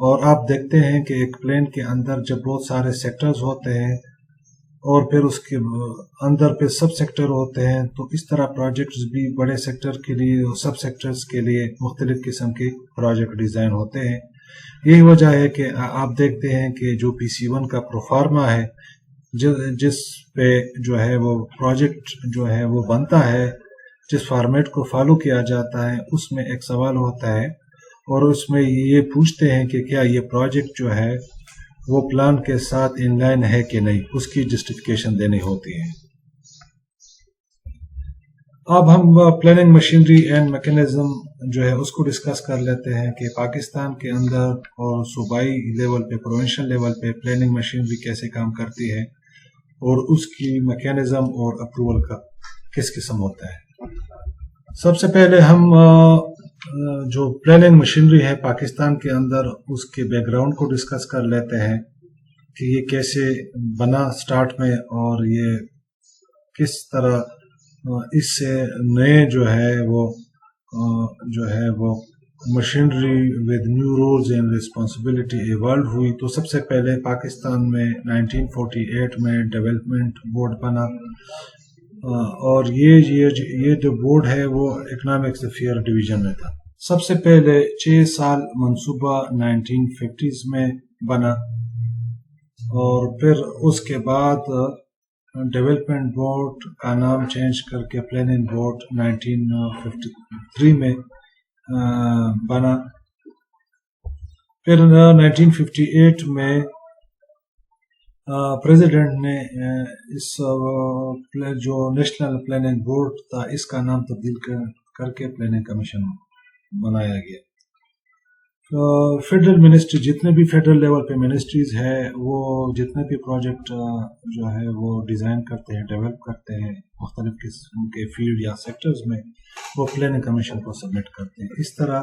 اور آپ دیکھتے ہیں کہ ایک پلین کے اندر جب بہت سارے سیکٹرز ہوتے ہیں اور پھر اس کے اندر پہ سب سیکٹر ہوتے ہیں، تو اس طرح پروجیکٹس بھی بڑے سیکٹر کے لیے اور سب سیکٹرز کے لیے مختلف قسم کے پروجیکٹ ڈیزائن ہوتے ہیں۔ یہی وجہ ہے کہ آپ دیکھتے ہیں کہ جو PC-1 کا پروفارما ہے، جس پہ جو ہے وہ پروجیکٹ جو ہے وہ بنتا ہے، جس فارمیٹ کو فالو کیا جاتا ہے، اس میں ایک سوال ہوتا ہے اور اس میں یہ پوچھتے ہیں کہ کیا یہ پروجیکٹ جو ہے وہ پلان کے ساتھ ان لائن ہے کہ نہیں، اس کی جسٹیفیکیشن دینی ہوتی ہے۔ اب ہم پلاننگ مشینری اینڈ میکینزم جو ہے اس کو ڈسکس کر لیتے ہیں کہ پاکستان کے اندر اور صوبائی لیول پہ، پروونشل لیول پہ پلاننگ مشینری کیسے کام کرتی ہے اور اس کی میکینزم اور اپروول کا کس قسم ہوتا ہے۔ سب سے پہلے ہم جو پلاننگ مشینری ہے پاکستان کے اندر، اس کے بیک گراؤنڈ کو ڈسکس کر لیتے ہیں کہ یہ کیسے بنا سٹارٹ میں، اور یہ کس طرح اس سے نئے جو ہے وہ machinery with new rules and responsibility evolve ہوئی۔ تو سب سے پہلے پاکستان میں 1948 میں ڈیولپمنٹ بورڈ بنا، اور یہ جو بورڈ ہے وہ اکنامکس افیئر ڈویژن میں تھا۔ سب سے پہلے 6 سال منصوبہ 1950s میں بنا، اور پھر اس کے بعد ڈیولپمنٹ بورڈ کا نام چینج کر کے پلاننگ بورڈ 1953 میں بنا۔ پھر 1958 میں پریزیڈنٹ نے اس جو نیشنل پلاننگ بورڈ تھا، اس کا نام تبدیل کر کے پلاننگ کمیشن بنایا گیا۔ فیڈرل منسٹری، جتنے بھی فیڈرل لیول پہ منسٹریز ہے، وہ جتنے بھی پروجیکٹ جو ہے وہ ڈیزائن کرتے ہیں، ڈیولپ کرتے ہیں مختلف قسم کے فیلڈ یا سیکٹرز میں، وہ پلاننگ کمیشن کو سبمٹ کرتے ہیں۔ اس طرح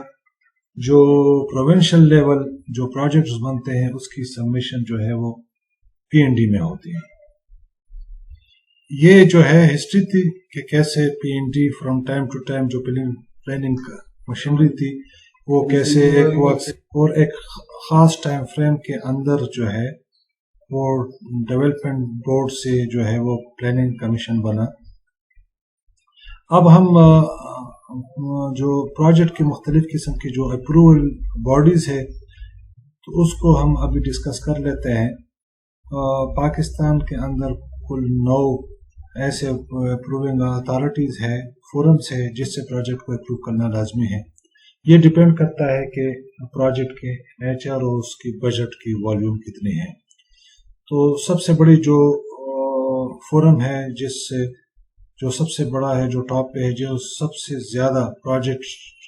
جو پروونشل لیول جو پروجیکٹس بنتے ہیں، اس کی سبمیشن جو ہے وہ PND میں ہوتی ہے۔ یہ جو ہے ہسٹری تھی کہ کیسے PND from time to time جو پلاننگ مشینری تھی وہ کیسے ایک وقت اور ایک خاص ٹائم فریم کے اندر جو ہے وہ ڈیولپمنٹ بورڈ سے جو ہے وہ پلاننگ کمیشن بنا۔ اب ہم جو پروجیکٹ کی مختلف قسم کی جو اپروول باڈیز ہے، تو اس کو ہم ابھی ڈسکس کر لیتے ہیں۔ پاکستان کے اندر کل 9 ایسے اپروونگ اتھارٹیز ہے، فورمز ہے، جس سے پروجیکٹ کو اپروو کرنا لازمی ہے۔ یہ ڈیپینڈ کرتا ہے کہ پروجیکٹ کے نیچر اور اس کی بجٹ کی والیوم کتنی ہے۔ تو سب سے بڑی جو فورم ہے، جس سے جو سب سے بڑا ہے، جو ٹاپ پہ ہے، جو سب سے زیادہ پروجیکٹ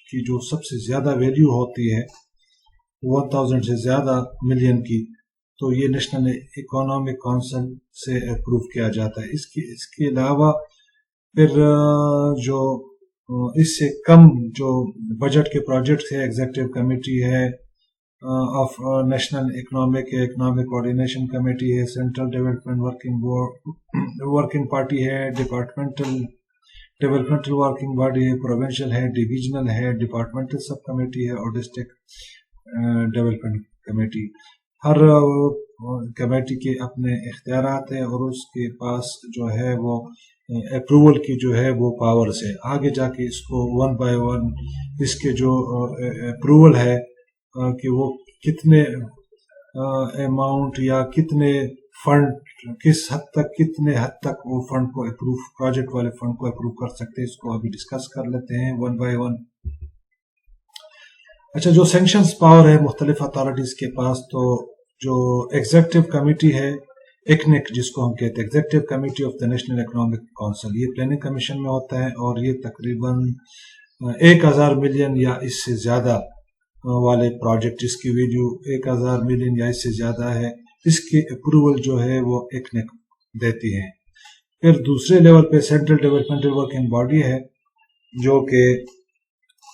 کی جو سب سے زیادہ ویلیو ہوتی ہے 1000 سے زیادہ ملین کی، تو یہ نیشنل اکنامک کونسل سے اپروو کیا جاتا ہے۔ اس کے علاوہ پھر جو اس سے کم جو بجٹ کے پروجیکٹس ہے، ایگزیکٹو کمیٹی ہے of national economic coordination committee ہے، سینٹرل ڈیولپمنٹ ورکنگ پارٹی ہے، ڈیولپمنٹل ورکنگ باڈی ہے، پروونشل ہے، ڈویژنل ہے، ڈپارٹمنٹل سب کمیٹی ہے، اور ڈسٹرکٹ ڈیولپمنٹ کمیٹی۔ ہر کمیٹی کے اپنے اختیارات ہیں، اور اس کے پاس جو ہے وہ اپروول کی جو ہے وہ پاورز ہے۔ آگے جا کے اس کو 1 by 1 اس کے جو اپروول ہے کہ وہ کتنے اماؤنٹ یا کتنے فنڈ کتنے حد تک وہ فنڈ کو اپروو، پروجیکٹ والے فنڈ کو اپروو کر سکتے ہیں، اس کو ابھی ڈسکس کر لیتے ہیں 1 by 1۔ اچھا، جو سینکشنز پاور ہے مختلف اتھارٹیز کے پاس، تو جو ایگزیکٹو کمیٹی ہے، ایکنک جس کو ہم کہتے ہیں، executive committee of the national economic council, یہ پلاننگ کمیشن میں ہوتا ہے، اور یہ تقریباً 1000 ملین یا اس سے زیادہ والے پروجیکٹ جس کی ویلیو 1000 ملین یا اس سے زیادہ ہے، اس کی اپروول جو ہے وہ ایکنک دیتی ہے۔ پھر دوسرے لیول پہ سینٹرل ڈیولپمنٹل ورکنگ باڈی ہے، جو کہ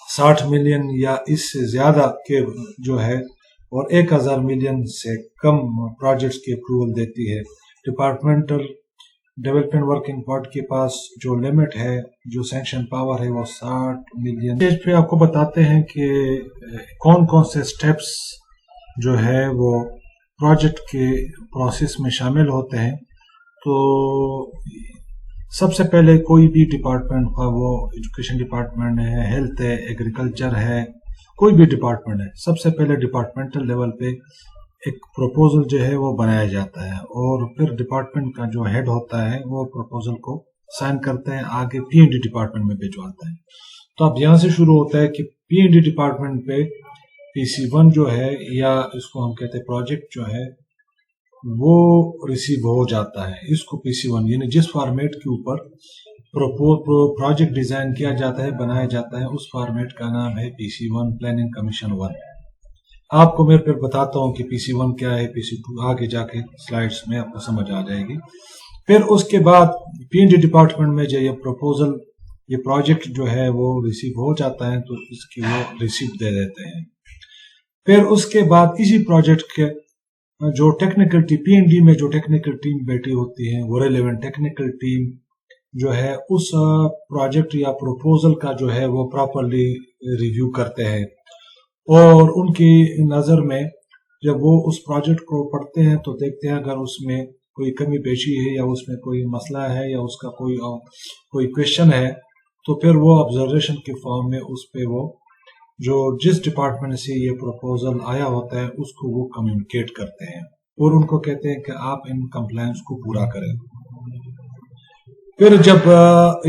60 ملین یا اس سے زیادہ کے جو ہے اور 1000 ملین سے کم پروجیکٹس کی اپروول دیتی ہے۔ ڈپارٹمنٹل ڈیولپمنٹ ورکنگ بورڈ کے پاس جو لمٹ ہے، جو سینکشن پاور ہے، وہ 60 ملین۔ اس پہ آپ کو بتاتے ہیں کہ کون کون سے سٹیپس جو ہے وہ پروجیکٹ کے پروسیس میں شامل ہوتے ہیں، تو سب سے پہلے کوئی بھی ڈپارٹمنٹ کا، وہ ایجوکیشن ڈپارٹمنٹ ہے، ہیلتھ ہے، ایگریکلچر ہے، کوئی بھی ڈپارٹمنٹ ہے، سب سے پہلے ڈپارٹمنٹل لیول پہ ایک پروپوزل جو ہے وہ بنایا جاتا ہے، اور پھر ڈپارٹمنٹ کا جو ہیڈ ہوتا ہے وہ پروپوزل کو سائن کرتا ہے، آگے پی این ڈی ڈپارٹمنٹ میں بھجواتا ہے۔ تو اب یہاں سے شروع ہوتا ہے کہ پی این ڈی ڈپارٹمنٹ پہ پی سی 1 جو ہے، یا اس کو ہم کہتے ہیں پروجیکٹ جو ہے، وہ ریسیو ہو جاتا ہے۔ اس کو پی سی 1 یعنی جس فارمیٹ کے اوپر پروجیکٹ ڈیزائن کیا جاتا ہے، بنایا جاتا ہے، اس فارمیٹ کا نام ہے پی سی 1 پلاننگ کمیشن 1۔ آپ کو میں پھر بتاتا ہوں کہ پی سی 1 کیا ہے، پی سی 2 آگے جا کے سلائیڈز میں آپ کو سمجھ آ جائے گی۔ پھر اس کے بعد پی این ڈی ڈپارٹمنٹ میں جو یہ پروپوزل، یہ پروجیکٹ جو ہے وہ ریسیو ہو جاتا ہے، تو اس کی وہ ریسیپٹ دے دیتے ہیں۔ پھر اس کے بعد اسی پروجیکٹ کے جو ٹیکنیکل ٹیم، پی این ڈی میں جو ٹیکنیکل ٹیم بیٹھی ہوتی ہے، وہ ریلیونٹ ٹیکنیکل ٹیم جو ہے اس پروجیکٹ یا پروپوزل کا جو ہے وہ پراپرلی ریویو کرتے ہیں، اور ان کی نظر میں جب وہ اس پروجیکٹ کو پڑھتے ہیں تو دیکھتے ہیں اگر اس میں کوئی کمی پیشی ہے، یا اس میں کوئی مسئلہ ہے، یا اس کا کوئی کویشچن ہے، تو پھر وہ آبزرویشن کے فارم میں اس پہ وہ جو جس ڈپارٹمنٹ سے یہ پروپوزل آیا ہوتا ہے اس کو وہ کمیونیکیٹ کرتے ہیں، اور ان کو کہتے ہیں کہ آپ ان کمپلائنس کو پورا کریں۔ پھر جب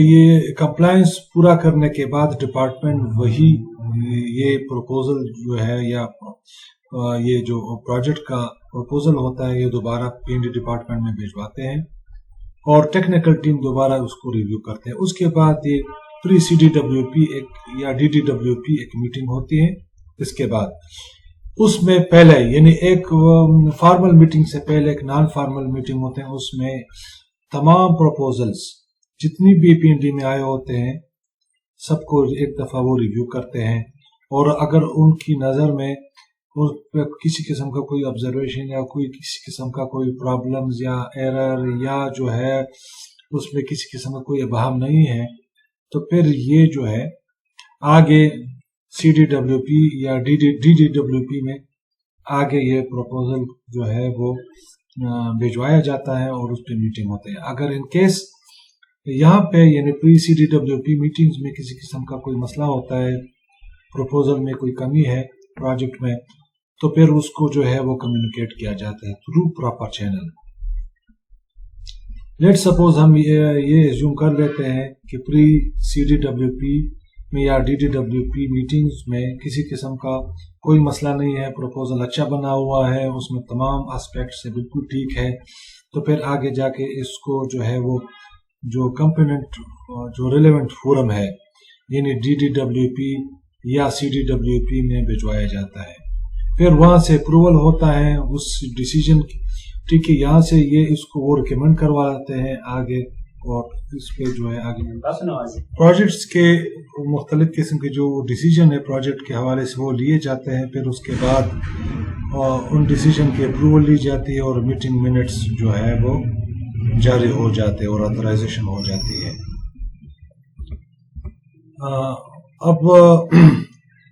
یہ کمپلائنس پورا کرنے کے بعد ڈپارٹمنٹ وہی یہ پروپوزل جو ہے، یا یہ جو پروجیکٹ کا پروپوزل ہوتا ہے، یہ دوبارہ پی این ڈی ڈپارٹمنٹ میں بھیجواتے ہیں، اور ٹیکنیکل ٹیم دوبارہ اس کو ریویو کرتے ہیں۔ اس کے بعد یہ پری سی ڈی ڈبلیو پی یا ڈی ڈی ڈبلیو پی ایک میٹنگ ہوتی ہے۔ اس کے بعد اس میں پہلے، یعنی ایک فارمل میٹنگ سے پہلے ایک نان فارمل میٹنگ ہوتے ہیں، اس میں تمام پروپوزلز جتنی بھی پی این ڈی میں آئے ہوتے ہیں سب کو ایک دفعہ وہ ریویو کرتے ہیں، اور اگر ان کی نظر میں کسی قسم کا کوئی آبزرویشن، یا کوئی کسی قسم کا کوئی پرابلمز یا ایرر، یا جو ہے اس میں کسی قسم کا کوئی ابہام نہیں ہے، تو پھر یہ جو ہے آگے سی ڈی ڈبلیو پی یا ڈی ڈی ڈبلیو پی میں آگے یہ پروپوزل جو ہے وہ بھیجوایا جاتا ہے، اور اس پہ میٹنگ ہوتے ہیں۔ اگر ان کیس یہاں پہ یعنی pre C D W P meetings میں کسی قسم کا کوئی مسئلہ ہوتا ہے، پروپوزل میں کوئی کمی ہے پروجیکٹ میں، تو پھر اس کو جو ہے وہ کمیونیکیٹ کیا جاتا ہے through proper channel. Let suppose ہم یہ ایزیوم کر لیتے ہیں کہ پری سی ڈی ڈبلیو پی میں یا D D W P meetings میں کسی قسم کا کوئی مسئلہ نہیں ہے، پروپوزل اچھا بنا ہوا ہے، اس میں تمام اسپیکٹ سے بالکل ٹھیک ہے، تو پھر آگے جا کے اس کو جو ہے وہ جو کمپوننٹ جو ریلیونٹ فورم ہے، یعنی ڈی ڈی ڈبلیو پی یا سی ڈی ڈبلیو پی میں بھجوایا جاتا ہے۔ پھر وہاں سے اپروول ہوتا ہے اس ڈیسیجن کی، ٹھیک ہے، یہاں سے یہ اس کو وہ ریکمینڈ کرواتے ہیں آگے، اور اس پہ جو ہے آگے پروجیکٹس کے مختلف قسم کے جو ڈیسیجن ہے پروجیکٹ کے حوالے سے وہ لیے جاتے ہیں۔ پھر اس کے بعد ان ڈیسیجن کی اپروول لی جاتی ہے، اور میٹنگ منٹس جو ہے وہ جاری ہو جاتے ہیں، اور آتھرائزیشن ہو جاتی ہے۔ اب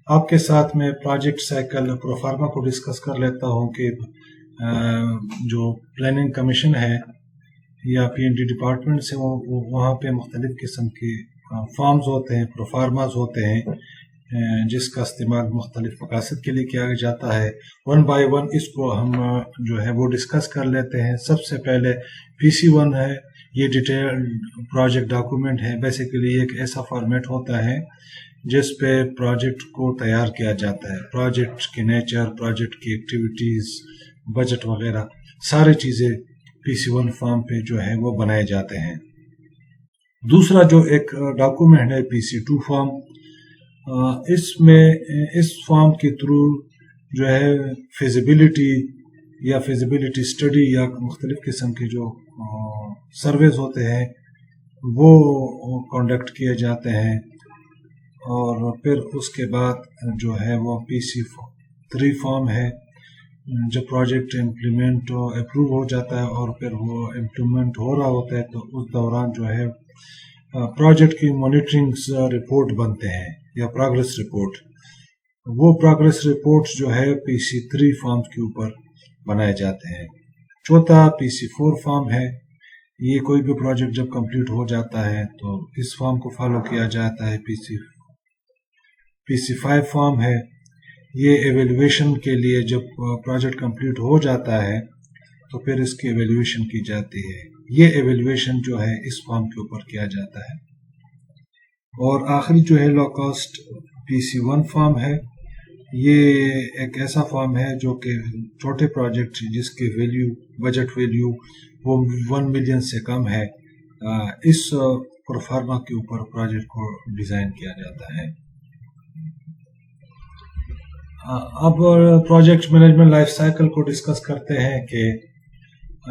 آپ کے ساتھ میں پروجیکٹ سائیکل پروفارما کو ڈسکس کر لیتا ہوں کہ جو پلاننگ کمیشن ہے یا پی این ڈی ڈپارٹمنٹ سے، وہاں پہ مختلف قسم کے فارمز ہوتے ہیں، پروفارماز ہوتے ہیں، جس کا استعمال مختلف مقاصد کے لیے کیا جاتا ہے۔ ون بائی ون اس کو ہم جو ہے وہ ڈسکس کر لیتے ہیں۔ سب سے پہلے پی سی 1 ہے، یہ ڈیٹیل پروجیکٹ ڈاکومنٹ ہے۔ بیسیکلی ایک ایسا فارمیٹ ہوتا ہے جس پہ پروجیکٹ کو تیار کیا جاتا ہے، پروجیکٹ کے نیچر، پروجیکٹ کی ایکٹیویٹیز، بجٹ وغیرہ ساری چیزیں پی سی 1 فارم پہ جو ہے وہ بنائے جاتے ہیں۔ دوسرا جو ایک ڈاکومنٹ ہے پی سی 2 فارم، اس میں اس فارم کے تھرو جو ہے فیزیبلٹی یا فیزیبلٹی اسٹڈی یا مختلف قسم کے جو سرویز ہوتے ہیں وہ کنڈکٹ کیے جاتے ہیں، اور پھر اس کے بعد جو ہے وہ پی سی 3 فارم ہے، جب پروجیکٹ امپلیمنٹ اپروو ہو جاتا ہے اور پھر وہ امپلیمنٹ ہو رہا ہوتا ہے تو اس دوران جو ہے پروجیکٹ کی مانیٹرنگ رپورٹ بنتے ہیں یا پروگریس رپورٹ۔ وہ پروگریس رپورٹس جو ہے PC3 فارمز کے اوپر بنائے جاتے ہیں. چوتھا PC4 فارم ہے. یہ کوئی بھی پروجیکٹ جب کمپلیٹ ہو جاتا ہے تو اس فارم کو فالو کیا جاتا ہے. PC5 فارم ہے. یہ ایویلویشن کے لیے جب پروجیکٹ کمپلیٹ ہو جاتا ہے تو پھر اس کی ایویلویشن کی جاتی ہے. یہ ایویلویشن جو ہے اس فارم کے اوپر کیا جاتا ہے. اور آخری جو ہے لو کاسٹ PC1 فارم ہے. یہ ایک ایسا فارم ہے جو کہ چھوٹے پروجیکٹ جس کے بجٹ ویلیو وہ 1 ملین سے کم ہے، اس پروفارما کے اوپر پروجیکٹ کو ڈیزائن کیا جاتا ہے. اب پروجیکٹ مینجمنٹ لائف سائیکل کو ڈسکس کرتے ہیں کہ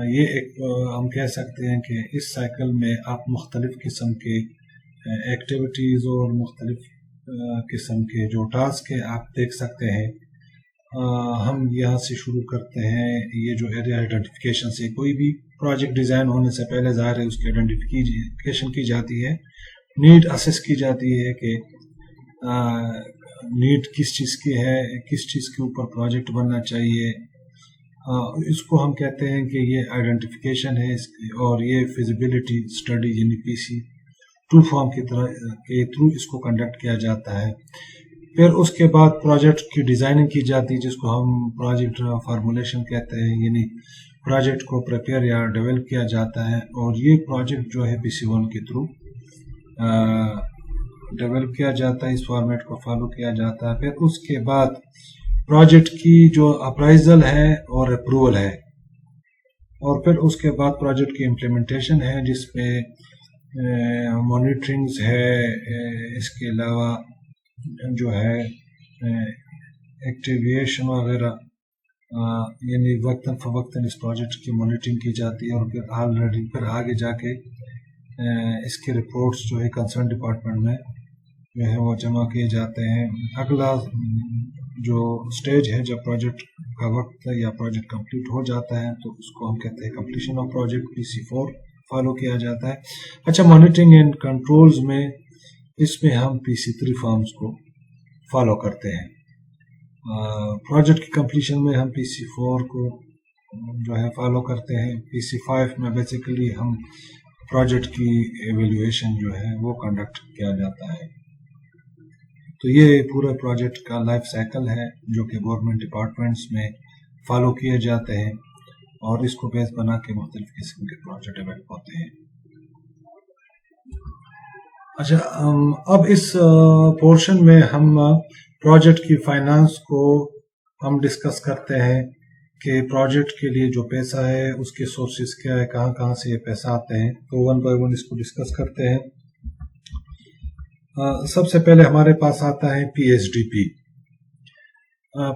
یہ ایک ہم کہہ سکتے ہیں کہ اس سائیکل میں آپ مختلف قسم کے ایکٹیویٹیز اور مختلف قسم کے جو ٹاسک ہیں آپ دیکھ سکتے ہیں. ہم یہاں سے شروع کرتے ہیں. یہ جو ایریا آئیڈینٹیفیکیشن سے کوئی بھی پروجیکٹ ڈیزائن ہونے سے پہلے ظاہر ہے اس کی آئیڈینٹیفیکیشن کی جاتی ہے. نیڈ اسیس کی جاتی ہے کہ نیڈ کس چیز کی ہے، کس چیز کے اوپر پروجیکٹ بننا چاہیے. اس کو ہم کہتے ہیں کہ یہ آئیڈینٹیفیکیشن ہے اور یہ فیزیبلٹی اسٹڈی یعنی PC2 فارم کے تھرو اس کو کنڈکٹ کیا جاتا ہے. پھر اس کے بعد پروجیکٹ کی ڈیزائننگ کی جاتی ہے جس کو ہم پروجیکٹ فارمولیشن کہتے ہیں، یعنی پروجیکٹ کو پریپیئر یا ڈیولپ کیا جاتا ہے. اور یہ پروجیکٹ جو ہے PC1 کے تھرو ڈیولپ کیا جاتا ہے، اس فارمیٹ کو فالو کیا جاتا ہے. پھر اس کے بعد پروجیکٹ کی جو اپرائزل ہے اور اپروول ہے، اور پھر اس کے بعد پروجیکٹ کی امپلیمنٹیشن ہے جس میں مانیٹرنگز ہے. اس کے علاوہ جو ہے ایکٹیویشن وغیرہ، یعنی وقتاً فوقتاً اس پروجیکٹ کی مانیٹرنگ کی جاتی ہے. اور پھر آگے جا کے اس کے رپورٹس جو ہے کنسرن ڈپارٹمنٹ میں جو ہے وہ جمع کیے جاتے ہیں. اگلا جو سٹیج ہے جب پروجیکٹ کا وقت یا پروجیکٹ کمپلیٹ ہو جاتا ہے تو اس کو ہم کہتے ہیں completion of project. PC4 follow کیا جاتا ہے. اچھا، مانیٹرنگ اینڈ کنٹرولز میں اس میں ہم PC3 فارمز کو فالو کرتے ہیں. پروجیکٹ کی کمپلیشن میں ہم PC4 کو جو ہے فالو کرتے ہیں. PC5 میں بیسیکلی ہم پروجیکٹ کی ایویلویشن جو ہے وہ کنڈکٹ کیا جاتا ہے. تو یہ پورا پروجیکٹ کا لائف سائیکل ہے جو کہ گورنمنٹ ڈپارٹمنٹس میں فالو کیے جاتے ہیں اور اس کو بیس بنا کے مختلف قسم کے پروجیکٹ ڈیولپ ہوتے ہیں. اچھا، اب اس پورشن میں ہم پروجیکٹ کی فائنانس کو ہم ڈسکس کرتے ہیں کہ پروجیکٹ کے لیے جو پیسہ ہے اس کے سورسز کیا ہے، کہاں کہاں سے یہ پیسہ آتے ہیں. تو 1 بائی 1 اس کو ڈسکس کرتے ہیں. سب سے پہلے ہمارے پاس آتا ہے PSDP،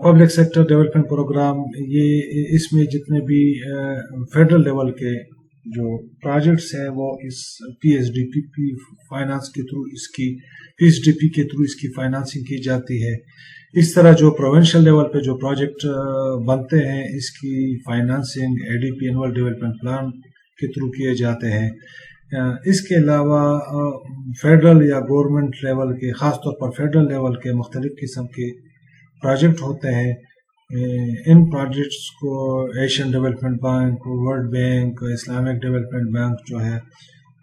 public sector development program. یہ اس میں جتنے بھی فیڈرل لیول کے جو پروجیکٹس ہیں وہ اس PSDP فائنانس کے تھرو PSDP کے تھرو اس کی فائنانسنگ کی جاتی ہے. اس طرح جو پروونشل لیول پہ جو پروجیکٹ بنتے ہیں اس کی financing ADP annual development plan کے تھرو کیے جاتے ہیں. اس کے علاوہ فیڈرل یا گورنمنٹ لیول کے، خاص طور پر فیڈرل لیول کے مختلف قسم کے پروجیکٹ ہوتے ہیں. ان پروجیکٹس کو Asian development bank, world bank, Islamic development bank جو ہے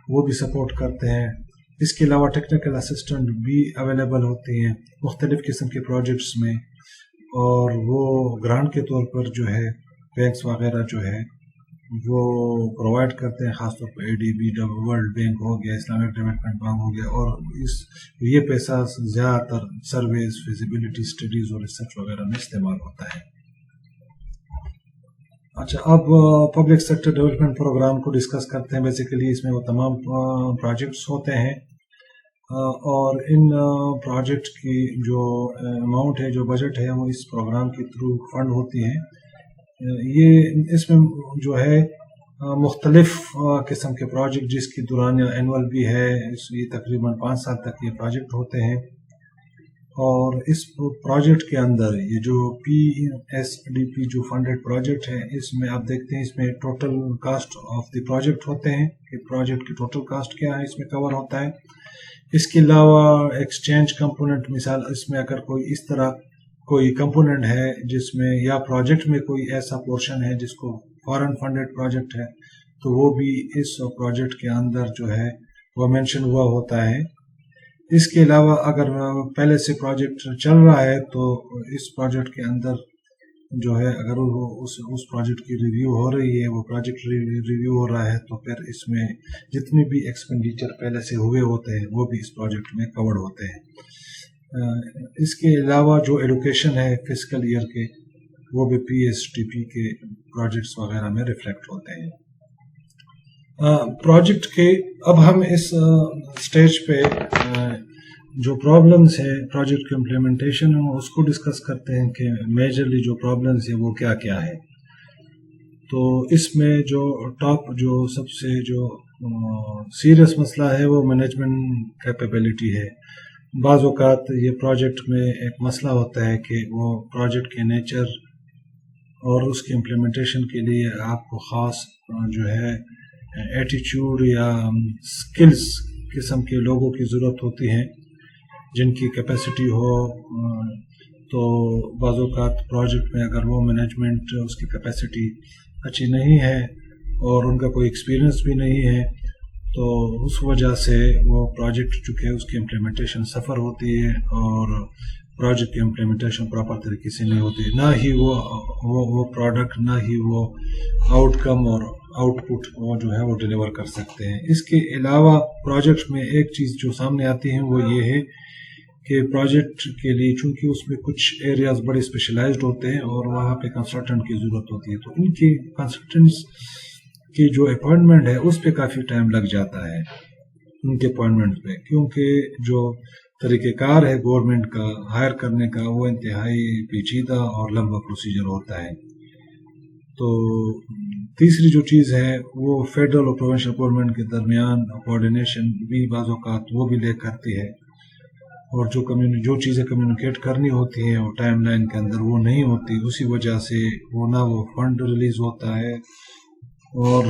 وہ بھی سپورٹ کرتے ہیں. اس کے علاوہ ٹیکنیکل اسسٹنٹ بھی اویلیبل ہوتے ہیں مختلف قسم کے پروجیکٹس میں، اور وہ گرانٹ کے طور پر جو ہے بینکس وغیرہ جو ہے وہ پرووائڈ کرتے ہیں. خاص طور پر ADB، ورلڈ بینک ہو گیا، اسلامک ڈیولپمنٹ بینک ہو گیا. اور یہ پیسہ زیادہ تر سرویز، فیزیبلٹی اسٹڈیز اور ریسرچ وغیرہ میں استعمال ہوتا ہے. اچھا، اب پبلک سیکٹر ڈیولپمنٹ پروگرام کو ڈسکس کرتے ہیں. بیسیکلی اس میں وہ تمام پروجیکٹس ہوتے ہیں اور ان پروجیکٹ کی جو اماؤنٹ ہے، جو بجٹ ہے، وہ اس پروگرام کے تھرو فنڈ ہوتی ہے. یہ اس میں جو ہے مختلف قسم کے پروجیکٹ جس کی دورانیہ اینول بھی ہے، یہ تقریباً 5 سال تک یہ پروجیکٹ ہوتے ہیں. اور اس پروجیکٹ کے اندر یہ جو PSDP جو فنڈڈ پروجیکٹ ہے، اس میں آپ دیکھتے ہیں اس میں total cost of the project ہوتے ہیں کہ پروجیکٹ کی ٹوٹل کاسٹ کیا ہے اس میں کور ہوتا ہے. اس کے علاوہ ایکسچینج کمپوننٹ، مثال اس میں اگر کوئی اس طرح کوئی کمپوننٹ ہے جس میں یا پروجیکٹ میں کوئی ایسا پورشن ہے جس کو فارن فنڈڈ پروجیکٹ ہے تو وہ بھی اس پروجیکٹ کے اندر جو ہے وہ مینشن ہوا ہوتا ہے. اس کے علاوہ اگر پہلے سے پروجیکٹ چل رہا ہے تو اس پروجیکٹ کے اندر جو ہے اگر اس پروجیکٹ کی ریویو ہو رہی ہے، وہ پروجیکٹ ریویو ہو رہا ہے تو پھر اس میں جتنے بھی ایکسپینڈیچر پہلے سے ہوئے ہوتے ہیں وہ بھی اس پروجیکٹ میں کورڈ ہوتے ہیں. اس کے علاوہ جو ایلوکیشن ہے فسکل ایئر کے وہ بھی پی ایس ٹی پی کے پروجیکٹس وغیرہ میں ریفلیکٹ ہوتے ہیں. پروجیکٹ کے اب ہم اس سٹیج پہ جو پرابلمس ہیں پروجیکٹ کے امپلیمنٹیشن اس کو ڈسکس کرتے ہیں کہ میجرلی جو پرابلمس ہیں وہ کیا کیا ہے. تو اس میں جو ٹاپ جو سب سے جو سیریس مسئلہ ہے وہ مینجمنٹ کیپیبلٹی ہے. بعض اوقات یہ پروجیکٹ میں ایک مسئلہ ہوتا ہے کہ وہ پروجیکٹ کے نیچر اور اس کے امپلیمنٹیشن کے لیے آپ کو خاص جو ہے ایٹیچیوڈ یا سکلز قسم کے لوگوں کی ضرورت ہوتی ہے جن کی کیپیسٹی ہو. تو بعض اوقات پروجیکٹ میں اگر وہ مینجمنٹ اس کی کیپیسٹی اچھی نہیں ہے اور ان کا کوئی ایکسپیرئنس بھی نہیں ہے تو اس وجہ سے وہ پروجیکٹ چونکہ اس کی امپلیمنٹیشن سفر ہوتی ہے اور پروجیکٹ کی امپلیمنٹیشن پراپر طریقے سے نہیں ہوتی، نہ ہی وہ پروڈکٹ نہ ہی وہ آؤٹ کم اور آؤٹ پٹ وہ جو ہے وہ ڈیلیور کر سکتے ہیں. اس کے علاوہ پروجیکٹ میں ایک چیز جو سامنے آتی ہے وہ یہ ہے کہ پروجیکٹ کے لیے چونکہ اس میں کچھ ایریاز بڑے اسپیشلائزڈ ہوتے ہیں اور وہاں پہ کنسلٹنٹ کی ضرورت ہوتی ہے، تو ان کی کنسلٹنٹس کی جو اپوائنٹمنٹ ہے اس پہ کافی ٹائم لگ جاتا ہے ان کے اپوائنٹمنٹ پہ، کیونکہ جو طریقہ کار ہے گورنمنٹ کا ہائر کرنے کا وہ انتہائی پیچیدہ اور لمبا پروسیجر ہوتا ہے. تو تیسری جو چیز ہے وہ فیڈرل اور پروونشل گورنمنٹ کے درمیان کوآرڈینیشن بھی بعض اوقات وہ بھی لیک کرتی ہے اور جو چیزیں کمیونیکیٹ کرنی ہوتی ہیں وہ ٹائم لائن کے اندر وہ نہیں ہوتی. اسی وجہ سے وہ نہ وہ فنڈ ریلیز ہوتا ہے اور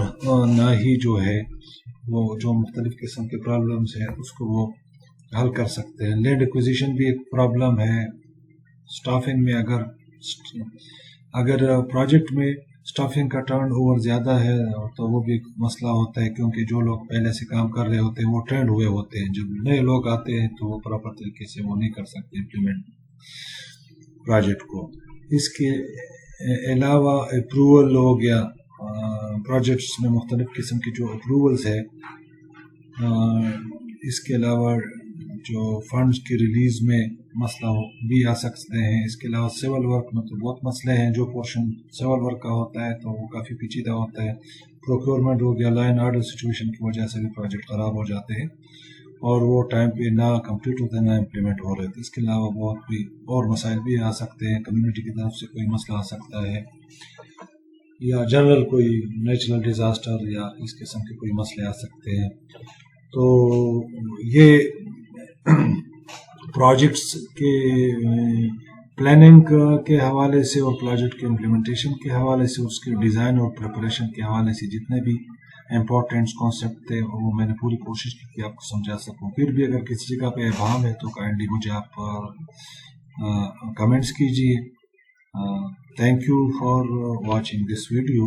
نہ ہی جو ہے وہ جو مختلف قسم کے پرابلمس ہیں اس کو وہ حل کر سکتے ہیں. لینڈ ایکوزیشن بھی ایک پرابلم ہے. سٹافنگ میں اگر پروجیکٹ میں سٹافنگ کا ٹرن اوور زیادہ ہے تو وہ بھی ایک مسئلہ ہوتا ہے کیونکہ جو لوگ پہلے سے کام کر رہے ہوتے ہیں وہ ٹرینڈ ہوئے ہوتے ہیں. جب نئے لوگ آتے ہیں تو وہ پراپر طریقے سے وہ نہیں کر سکتے امپلیمنٹ پروجیکٹ کو. اس کے علاوہ اپروول ہو گیا، پروجیکٹس میں مختلف قسم کی جو اپروولز ہے، اس کے علاوہ جو فنڈز کی ریلیز میں مسئلہ بھی آ سکتے ہیں. اس کے علاوہ سول ورک میں تو بہت مسئلے ہیں. جو پورشن سول ورک کا ہوتا ہے تو وہ کافی پیچیدہ ہوتا ہے. پروکیورمنٹ ہو گیا، لا اینڈ آرڈر سچویشن کی وجہ سے بھی پروجیکٹ خراب ہو جاتے ہیں اور وہ ٹائم پہ نہ کمپلیٹ ہوتے ہیں نہ امپلیمنٹ ہو رہے تھے. اس کے علاوہ بہت بھی اور مسائل بھی آ سکتے ہیں. کمیونٹی کی طرف سے کوئی مسئلہ آ سکتا ہے یا جنرل کوئی نیچرل ڈیزاسٹر یا اس قسم کے کوئی مسئلے آ سکتے ہیں. تو یہ پروجیکٹس کے پلاننگ کے حوالے سے اور پروجیکٹ کے امپلیمنٹیشن کے حوالے سے، اس کے ڈیزائن اور پریپریشن کے حوالے سے جتنے بھی امپورٹنٹ کانسیپٹ تھے وہ میں نے پوری کوشش کی کہ آپ کو سمجھا سکوں. پھر بھی اگر کسی جگہ پہ ابہام ہے تو کائنڈلی مجھے آپ کمنٹس کیجیے. Thank you for watching this video.